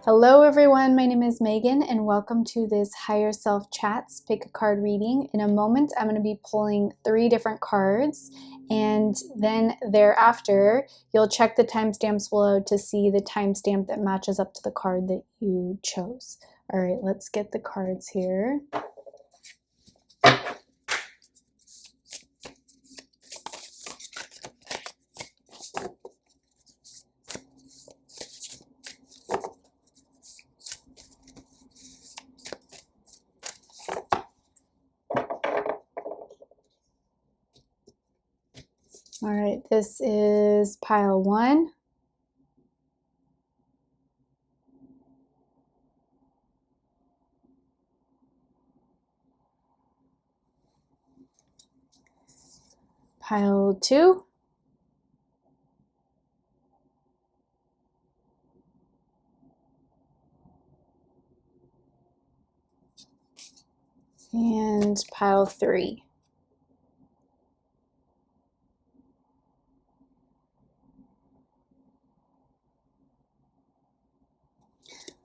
Hello everyone, my name is Megan and welcome to this Higher Self Chats Pick a Card reading. In a moment I'm going to be pulling 3 different cards and then thereafter you'll check the timestamps below to see the timestamp that matches up to the card that you chose. Alright, let's get the cards here. All right, this is pile 1. Pile 2. And pile 3.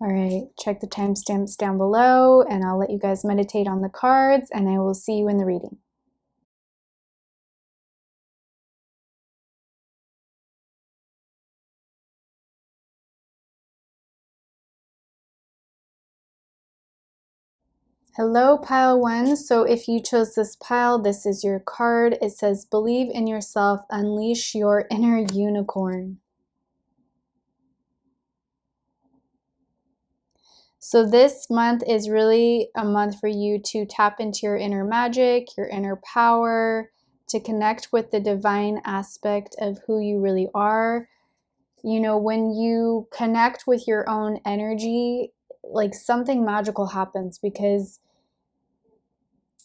All right, check the timestamps down below and I'll let you guys meditate on the cards and I will see you in the reading. Hello, pile 1. So if you chose this pile, this is your card. It says, believe in yourself, unleash your inner unicorn. So this month is really a month for you to tap into your inner magic, your inner power, to connect with the divine aspect of who you really are. You know, when you connect with your own energy, like something magical happens, because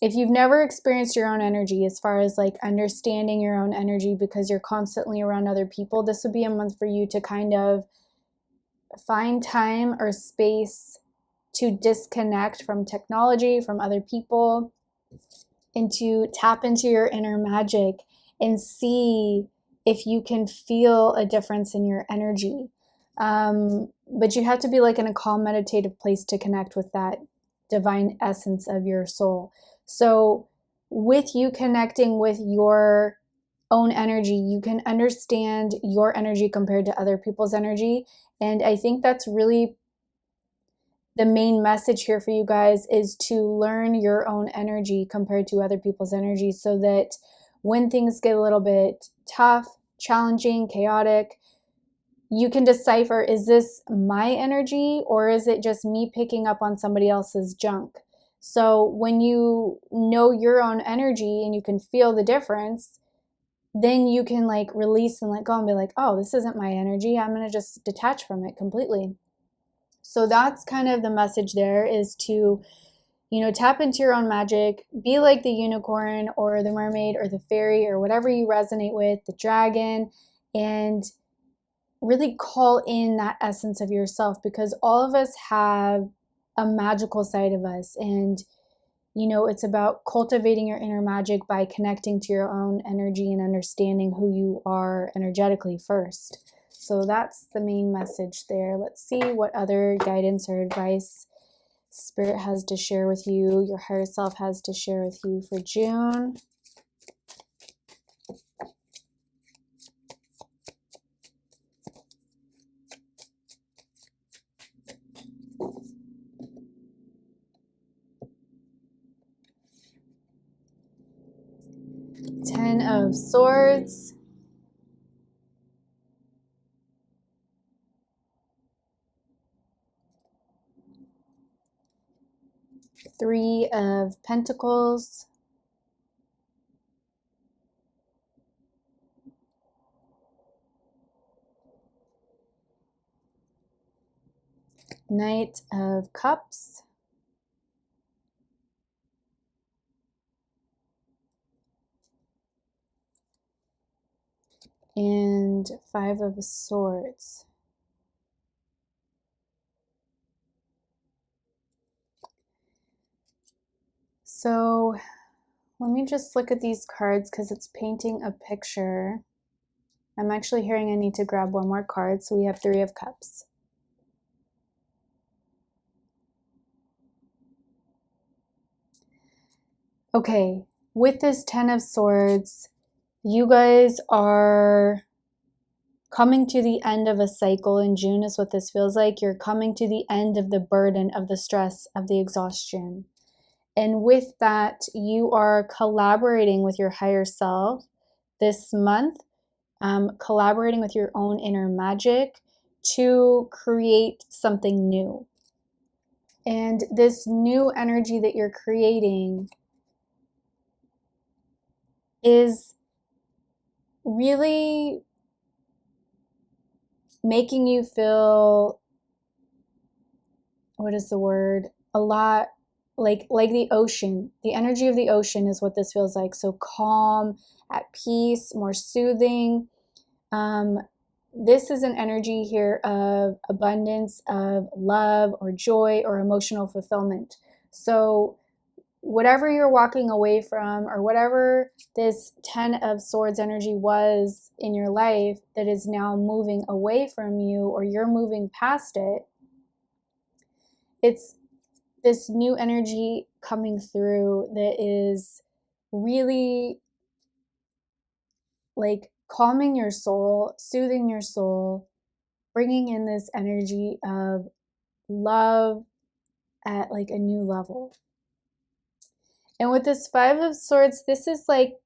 if you've never experienced your own energy, as far as like understanding your own energy because you're constantly around other people, this would be a month for you to kind of find time or space to disconnect from technology, from other people, and to tap into your inner magic and see if you can feel a difference in your energy. But you have to be like in a calm, meditative place to connect with that divine essence of your soul. So with you connecting with your own energy, you can understand your energy compared to other people's energy. And I think that's really the main message here for you guys, is to learn your own energy compared to other people's energy, so that when things get a little bit tough, challenging, chaotic, you can decipher, is this my energy or is it just me picking up on somebody else's junk? So when you know your own energy and you can feel the difference, then you can like release and let go and be like, oh, this isn't my energy. I'm going to just detach from it completely. So that's kind of the message there, is to, you know, tap into your own magic, be like the unicorn or the mermaid or the fairy or whatever you resonate with, the dragon, and really call in that essence of yourself, because all of us have a magical side of us. And, you know, it's about cultivating your inner magic by connecting to your own energy and understanding who you are energetically first. So that's the main message there. Let's see what other guidance or advice Spirit has to share with you, your higher self has to share with you for June. Ten of Swords. Three of Pentacles. Knight of Cups. And Five of Swords. So let me just look at these cards because it's painting a picture. I'm actually hearing I need to grab one more card. So we have Three of Cups. Okay, with this 10 of Swords, you guys are coming to the end of a cycle in June is what this feels like. You're coming to the end of the burden, of the stress, of the exhaustion. And with that, you are collaborating with your higher self this month, collaborating with your own inner magic to create something new. And this new energy that you're creating is really making you feel, what is the word? A lot like the ocean. The energy of the ocean is what this feels like. So calm, at peace, more soothing. This is an energy here of abundance, of love or joy or emotional fulfillment. So whatever you're walking away from, or whatever this 10 of Swords energy was in your life that is now moving away from you, or you're moving past it, it's this new energy coming through that is really like calming your soul, soothing your soul, bringing in this energy of love at like a new level. And with this 5 of Swords, this is like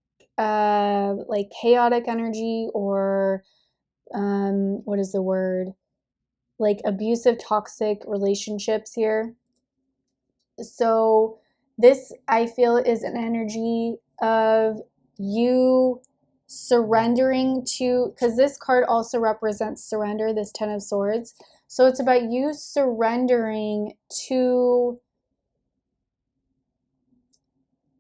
chaotic energy, or what is the word? Like abusive, toxic relationships here. So this, I feel, is an energy of you surrendering to, because this card also represents surrender, this 10 of Swords. So it's about you surrendering to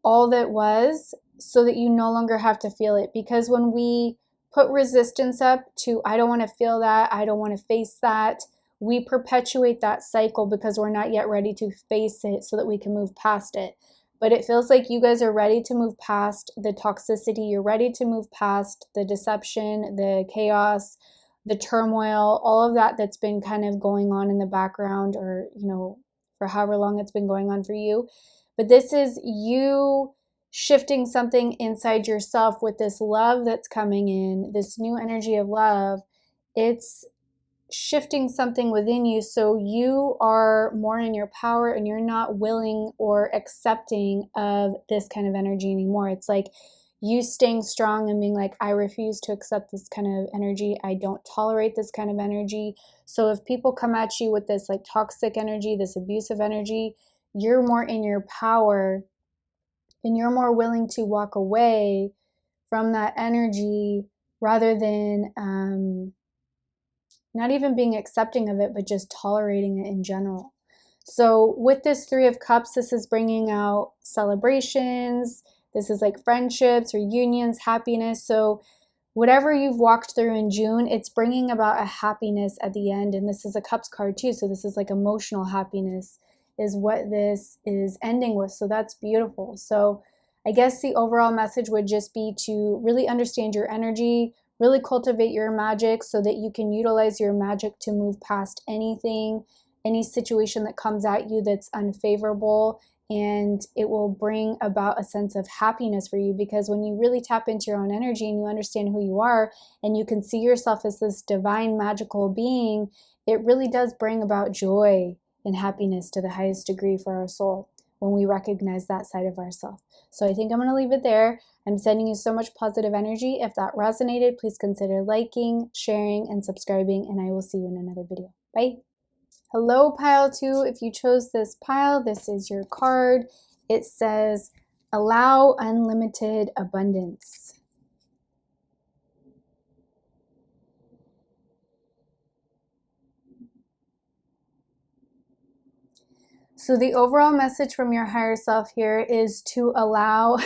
all that was, so that you no longer have to feel it. Because when we put resistance up to, I don't want to feel that, I don't want to face that, we perpetuate that cycle because we're not yet ready to face it so that we can move past it. But it feels like you guys are ready to move past the toxicity. You're ready to move past the deception, the chaos, the turmoil, all of that that's been kind of going on in the background, or, you know, for however long it's been going on for you. But this is you shifting something inside yourself with this love that's coming in, this new energy of love. It's shifting something within you, so you are more in your power and you're not willing or accepting of this kind of energy anymore. It's like you staying strong and being like, I refuse to accept this kind of energy. I don't tolerate this kind of energy. So if people come at you with this like toxic energy, this abusive energy, you're more in your power and you're more willing to walk away from that energy, rather than not even being accepting of it, but just tolerating it in general. So with this 3 of Cups, this is bringing out celebrations. This is like friendships, reunions, happiness. So whatever you've walked through in June, it's bringing about a happiness at the end. And this is a Cups card too. So this is like emotional happiness is what this is ending with. So that's beautiful. So I guess the overall message would just be to really understand your energy, really cultivate your magic so that you can utilize your magic to move past anything, any situation that comes at you that's unfavorable, and it will bring about a sense of happiness for you. Because when you really tap into your own energy and you understand who you are and you can see yourself as this divine magical being, it really does bring about joy and happiness to the highest degree for our soul when we recognize that side of ourselves. So I think I'm going to leave it there. I'm sending you so much positive energy. If that resonated, please consider liking, sharing, and subscribing, and I will see you in another video. Bye. Hello, pile 2. If you chose this pile, this is your card. It says, allow unlimited abundance. So the overall message from your higher self here is to allow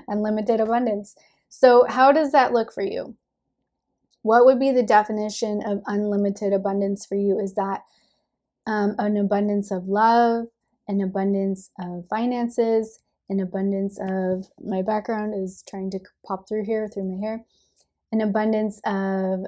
unlimited abundance. So how does that look for you? What would be the definition of unlimited abundance for you? Is that an abundance of love, an abundance of finances, an abundance of, my background is trying to pop through here through my hair, an abundance of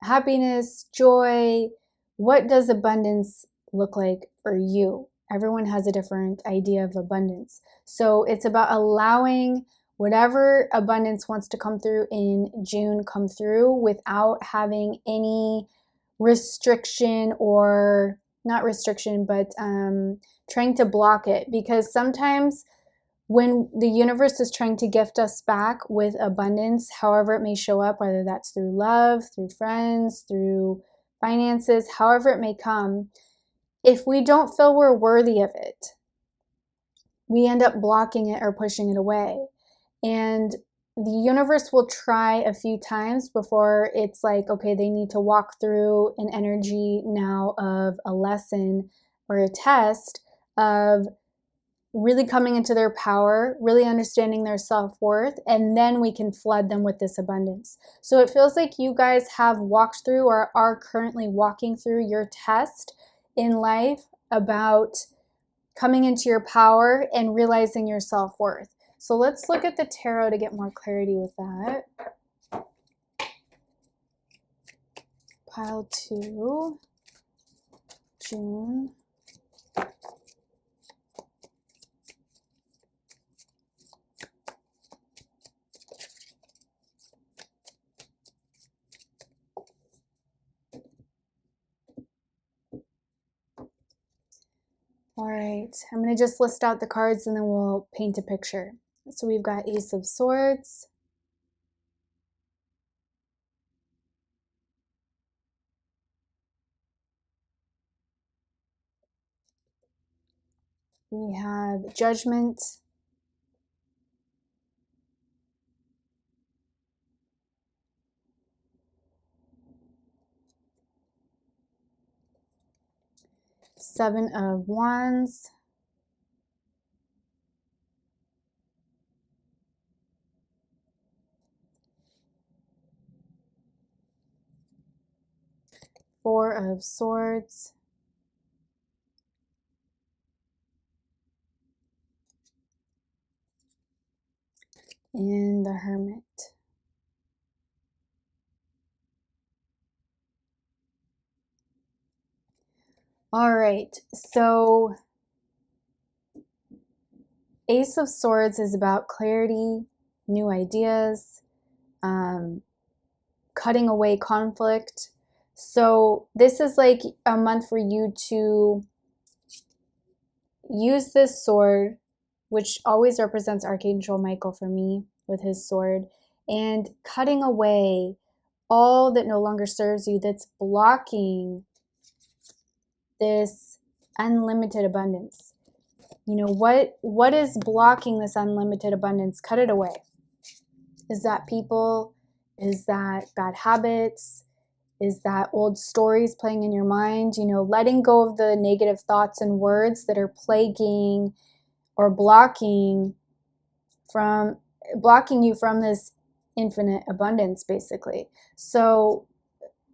happiness, joy? What does abundance look like for you? Everyone has a different idea of abundance. So it's about allowing whatever abundance wants to come through in June come through without having any restriction, or not restriction, but trying to block it. Because sometimes when the universe is trying to gift us back with abundance, however it may show up, whether that's through love, through friends, through finances, however it may come, if we don't feel we're worthy of it, we end up blocking it or pushing it away. And the universe will try a few times before it's like, okay, they need to walk through an energy now of a lesson or a test of really coming into their power, really understanding their self-worth, and then we can flood them with this abundance. So it feels like you guys have walked through or are currently walking through your test in life about coming into your power and realizing your self-worth. So let's look at the tarot to get more clarity with that. Pile 2, June. All right, I'm going to just list out the cards and then we'll paint a picture. So we've got Ace of Swords, we have Judgment, Seven of Wands, Four of Swords, and the Hermit. All right, so Ace of Swords is about clarity, new ideas, cutting away conflict. So this is like a month for you to use this sword, which always represents Archangel Michael for me with his sword, and cutting away all that no longer serves you, that's blocking this unlimited abundance. You know, what is blocking this unlimited abundance? Cut it away. Is that people? Is that bad habits? Is that old stories playing in your mind? You know, letting go of the negative thoughts and words that are plaguing or blocking you from this infinite abundance, basically. So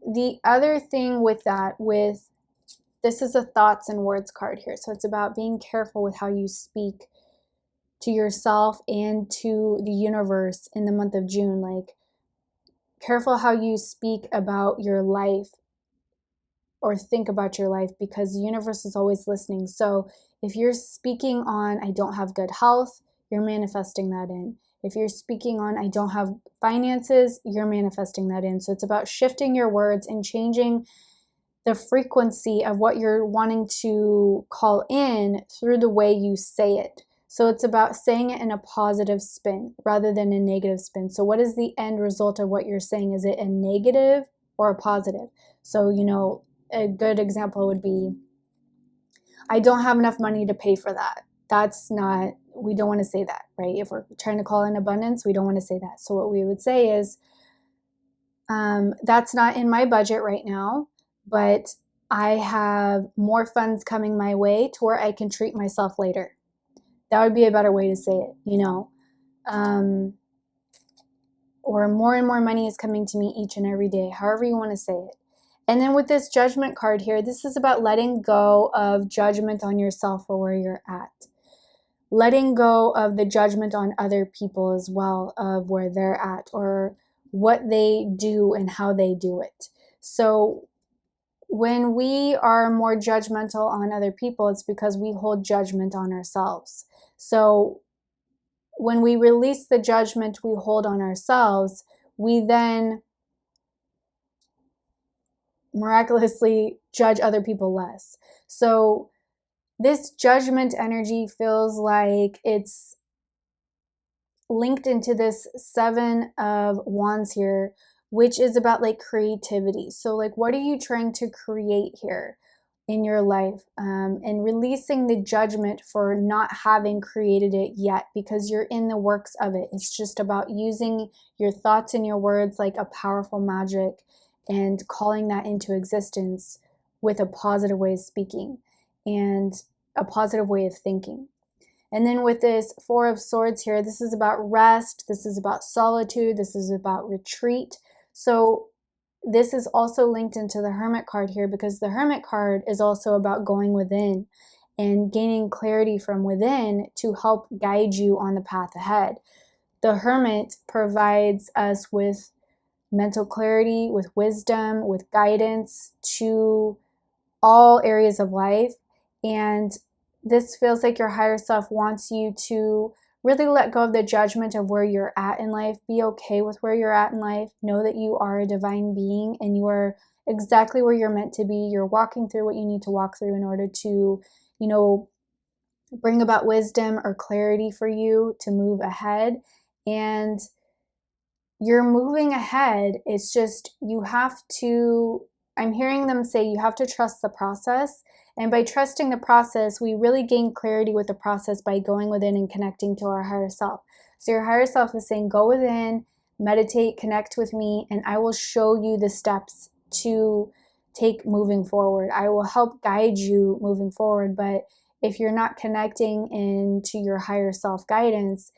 the other thing with that, this is a thoughts and words card here. So it's about being careful with how you speak to yourself and to the universe in the month of June. Like, careful how you speak about your life or think about your life, because the universe is always listening. So if you're speaking on, I don't have good health, you're manifesting that in. If you're speaking on, I don't have finances, you're manifesting that in. So it's about shifting your words and changing the frequency of what you're wanting to call in through the way you say it. So it's about saying it in a positive spin rather than a negative spin. So what is the end result of what you're saying? Is it a negative or a positive? So, you know, a good example would be, I don't have enough money to pay for that. That's not, we don't want to say that, right? If we're trying to call in abundance, we don't want to say that. So what we would say is, that's not in my budget right now, but I have more funds coming my way to where I can treat myself later. That would be a better way to say it, you know. Or more and more money is coming to me each and every day, however you want to say it. And then with this Judgment card here, this is about letting go of judgment on yourself or where you're at. Letting go of the judgment on other people as well, of where they're at or what they do and how they do it. So when we are more judgmental on other people, it's because we hold judgment on ourselves. So when we release the judgment we hold on ourselves, we then miraculously judge other people less. So this judgment energy feels like it's linked into this 7 of Wands here, which is about like creativity. So like, what are you trying to create here in your life, and releasing the judgment for not having created it yet, because you're in the works of it. It's just about using your thoughts and your words like a powerful magic and calling that into existence with a positive way of speaking and a positive way of thinking. And then with this 4 of Swords here, this is about rest, this is about solitude, this is about retreat. So this is also linked into the Hermit card here, because the Hermit card is also about going within and gaining clarity from within to help guide you on the path ahead. The Hermit provides us with mental clarity, with wisdom, with guidance to all areas of life. And this feels like your higher self wants you to really let go of the judgment of where you're at in life. Be okay with where you're at in life. Know that you are a divine being and you are exactly where you're meant to be. You're walking through what you need to walk through in order to, bring about wisdom or clarity for you to move ahead. And you're moving ahead. It's just, you have to, I'm hearing them say you have to trust the process. And by trusting the process, we really gain clarity with the process by going within and connecting to our higher self. So your higher self is saying, go within, meditate, connect with me, and I will show you the steps to take moving forward. I will help guide you moving forward. But if you're not connecting into your higher self guidance,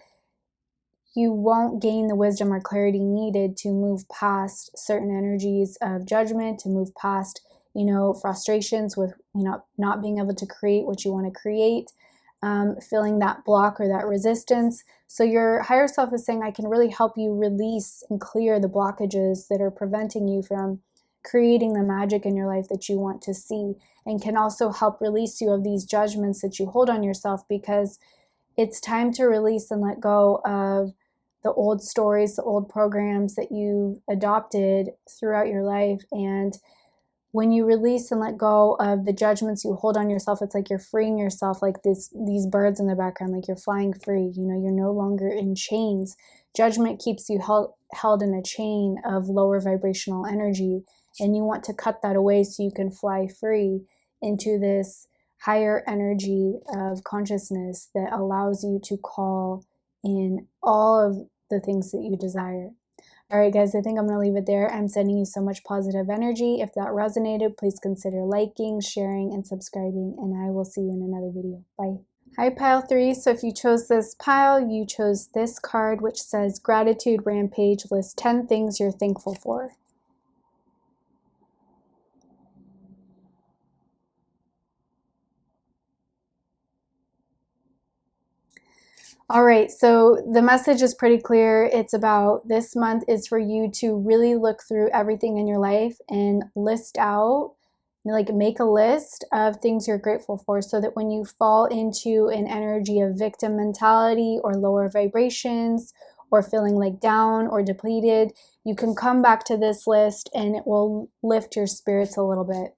you won't gain the wisdom or clarity needed to move past certain energies of judgment, to move past, frustrations with, not being able to create what you want to create, feeling that block or that resistance. So your higher self is saying, I can really help you release and clear the blockages that are preventing you from creating the magic in your life that you want to see, and can also help release you of these judgments that you hold on yourself, because it's time to release and let go of the old stories, the old programs that you've adopted throughout your life. And when you release and let go of the judgments you hold on yourself, it's like you're freeing yourself, like these birds in the background, like you're flying free. You're no longer in chains. Judgment keeps you held in a chain of lower vibrational energy, and you want to cut that away so you can fly free into this higher energy of consciousness that allows you to call in all of the things that you desire. All right, guys, I think I'm going to leave it there. I'm sending you so much positive energy. If that resonated, please consider liking, sharing, and subscribing, and I will see you in another video. Bye. Hi, pile 3. So if you chose this pile, you chose this card, which says Gratitude Rampage. List 10 things you're thankful for. All right, so the message is pretty clear. It's about, this month is for you to really look through everything in your life and list out, like make a list of things you're grateful for, so that when you fall into an energy of victim mentality or lower vibrations or feeling like down or depleted, you can come back to this list and it will lift your spirits a little bit.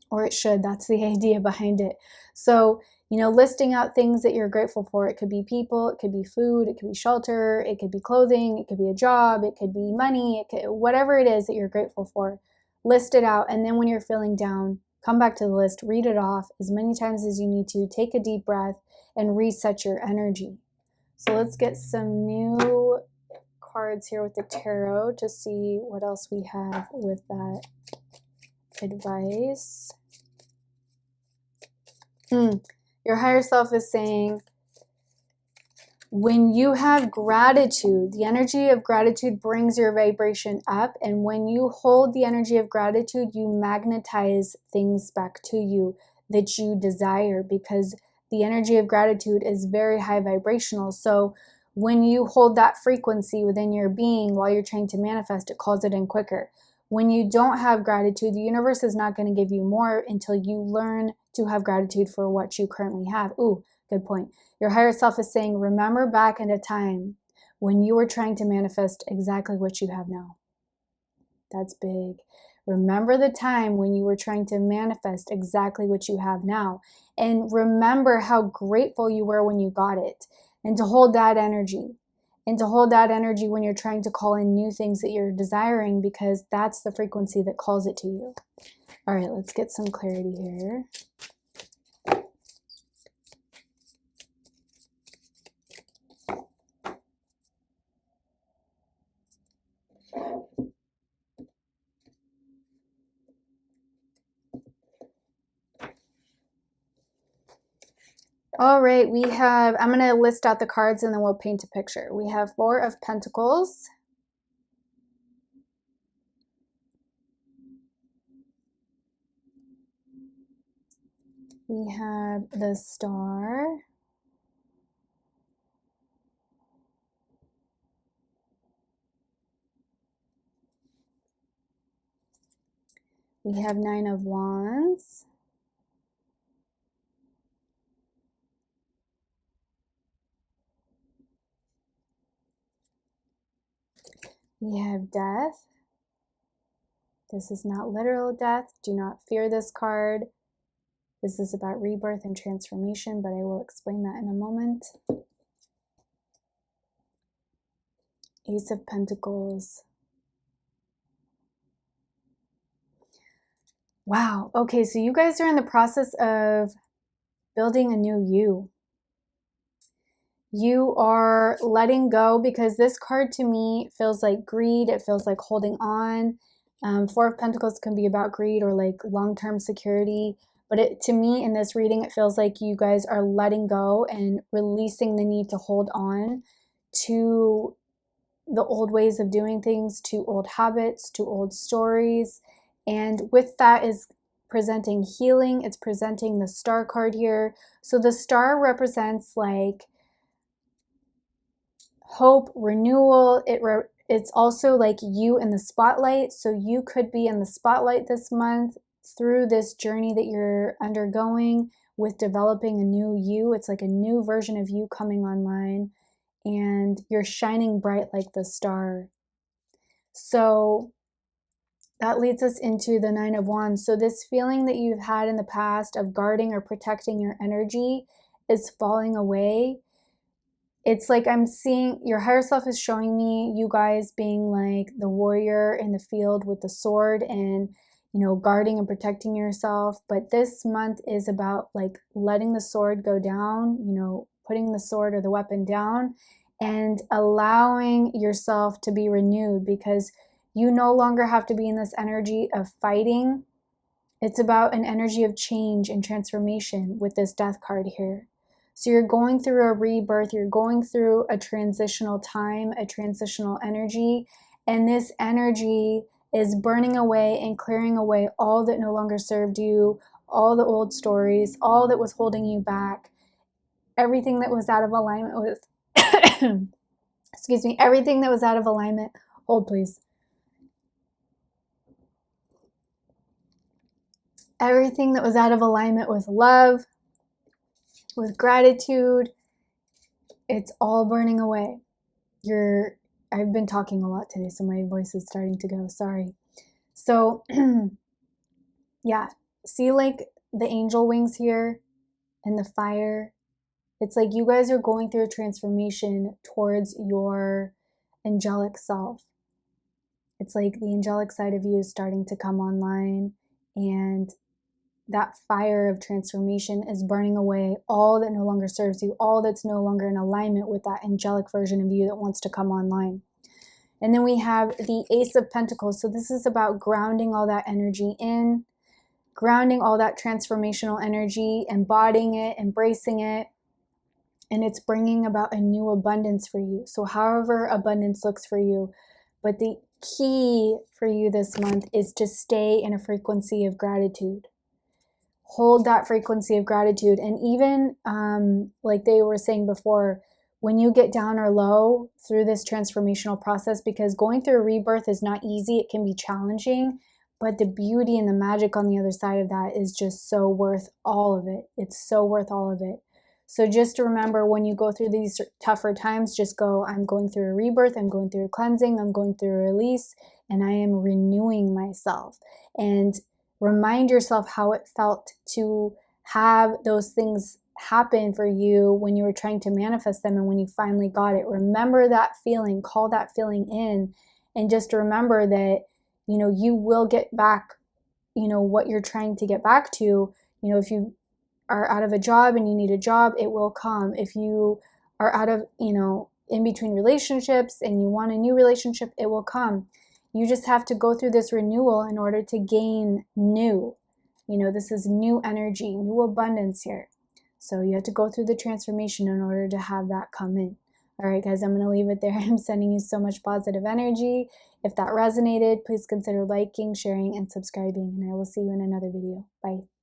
Or it should. That's the idea behind it. So, listing out things that you're grateful for. It could be people, it could be food, it could be shelter, it could be clothing, it could be a job, it could be money, whatever it is that you're grateful for. List it out, and then when you're feeling down, come back to the list, read it off as many times as you need to, take a deep breath, and reset your energy. So let's get some new cards here with the tarot to see what else we have with that advice. Your higher self is saying, when you have gratitude, the energy of gratitude brings your vibration up. And when you hold the energy of gratitude, you magnetize things back to you that you desire, because the energy of gratitude is very high vibrational. So when you hold that frequency within your being while you're trying to manifest, it calls it in quicker. When you don't have gratitude, the universe is not going to give you more until you learn to have gratitude for what you currently have. Ooh, good point. Your higher self is saying, remember back in a time when you were trying to manifest exactly what you have now. That's big. Remember the time when you were trying to manifest exactly what you have now. And remember how grateful you were when you got it. And to hold that energy. And to hold that energy when you're trying to call in new things that you're desiring, because that's the frequency that calls it to you. All right, let's get some clarity here. All right, we have, I'm going to list out the cards and then we'll paint a picture. We have 4 of Pentacles. We have the Star. We have 9 of Wands. We have Death. This is not literal death. Do not fear this card. This is about rebirth and transformation, but I will explain that in a moment. Ace of Pentacles. Wow. Okay, so you guys are in the process of building a new you. You are letting go, because this card to me feels like greed. It feels like holding on. 4 of Pentacles can be about greed or like long-term security. But to me, in this reading, it feels like you guys are letting go and releasing the need to hold on to the old ways of doing things, to old habits, to old stories. And with that is presenting healing. It's presenting the Star card here. So the Star represents like hope, renewal. It's also like you in the spotlight. So you could be in the spotlight this month through this journey that you're undergoing with developing a new you. It's like a new version of you coming online, and you're shining bright like the Star. So that leads us into the 9 of Wands. So this feeling that you've had in the past of guarding or protecting your energy is falling away. It's like I'm seeing your higher self is showing me you guys being like the warrior in the field with the sword and, you know, guarding and protecting yourself. But this month is about like letting the sword go down, you know, putting the sword or the weapon down and allowing yourself to be renewed, because you no longer have to be in this energy of fighting. It's about an energy of change and transformation with this Death card here. So you're going through a rebirth, you're going through a transitional time, a transitional energy, and this energy is burning away and clearing away all that no longer served you, all the old stories, all that was holding you back, everything that was out of alignment with, excuse me, everything that was out of alignment. Hold please. Everything that was out of alignment with love, with gratitude, it's all burning away. I've been talking a lot today, so my voice is starting to go, sorry. So yeah, see like the angel wings here and the fire. It's like you guys are going through a transformation towards your angelic self. It's like the angelic side of you is starting to come online, and that fire of transformation is burning away all that no longer serves you, all that's no longer in alignment with that angelic version of you that wants to come online. And then we have the Ace of Pentacles. So this is about grounding all that energy in, grounding all that transformational energy, embodying it, embracing it, and it's bringing about a new abundance for you. So however abundance looks for you, but the key for you this month is to stay in a frequency of gratitude. Hold that frequency of gratitude. And even like they were saying before, when you get down or low through this transformational process, because going through a rebirth is not easy, it can be challenging, but the beauty and the magic on the other side of that is just so worth all of it. It's so worth all of it. So just remember, when you go through these tougher times, just go, I'm going through a rebirth, I'm going through a cleansing, I'm going through a release, and I am renewing myself. And remind yourself how it felt to have those things happen for you when you were trying to manifest them, and when you finally got it. Remember that feeling, call that feeling in, and just remember that, you know, you will get back, you know, what you're trying to get back to. You know, if you are out of a job and you need a job, it will come. If you are out of, you know, in between relationships and you want a new relationship, it will come. You just have to go through this renewal in order to gain new. You know, this is new energy, new abundance here. So you have to go through the transformation in order to have that come in. All right, guys, I'm going to leave it there. I'm sending you so much positive energy. If that resonated, please consider liking, sharing, and subscribing, and I will see you in another video. Bye.